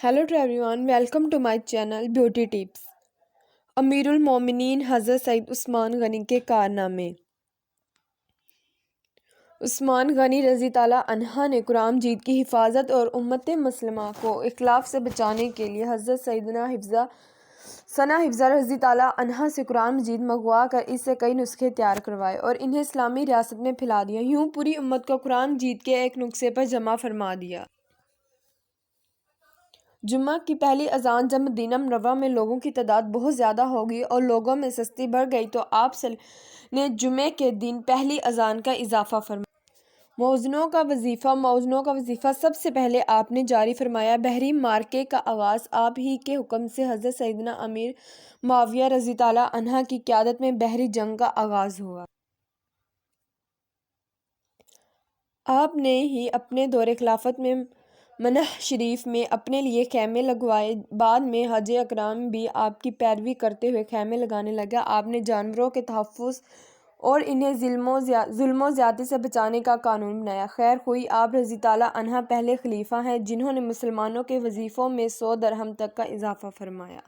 Hello to everyone, welcome to my channel Beauty Tips. امیر المومنین حضرت سید عثمان غنی کے کارنامے۔ عثمان غنی رضی تعالیٰ عنہ نے قرآن مجید کی حفاظت اور امت مسلمہ کو اختلاف سے بچانے کے لیے حضرت سیدنا حفصہ رضی تعالیٰ عنہ سے قرآن مجید منگوا کر اس سے کئی نسخے تیار کروائے اور انہیں اسلامی ریاست میں پھیلا دیا، یوں پوری امت کو قرآن مجید کے ایک نسخے پر جمع فرما دیا۔ جمعہ کی پہلی اذان جب مدینہ منورہ میں لوگوں کی تعداد بہت زیادہ ہو گئی اور لوگوں میں سستی بڑھ گئی تو آپ نے جمعے کے دن پہلی اذان کا اضافہ فرمایا۔ موذنوں کا وظیفہ سب سے پہلے آپ نے جاری فرمایا۔ بحری معرکے کا آغاز آپ ہی کے حکم سے حضرت سیدنا امیر معاویہ رضی تعالیٰ عنہ کی قیادت میں بحری جنگ کا آغاز ہوا۔ آپ نے ہی اپنے دور خلافت میں منہ شریف میں اپنے لیے خیمے لگوائے، بعد میں حاج اکرم بھی آپ کی پیروی کرتے ہوئے خیمے لگانے لگا۔ آپ نے جانوروں کے تحفظ اور انہیں ظلم و زیادتی سے بچانے کا قانون بنایا۔ خیر خواہ آپ رضی تعالیٰ عنہ پہلے خلیفہ ہیں جنہوں نے مسلمانوں کے وظیفوں میں 100 درہم تک کا اضافہ فرمایا۔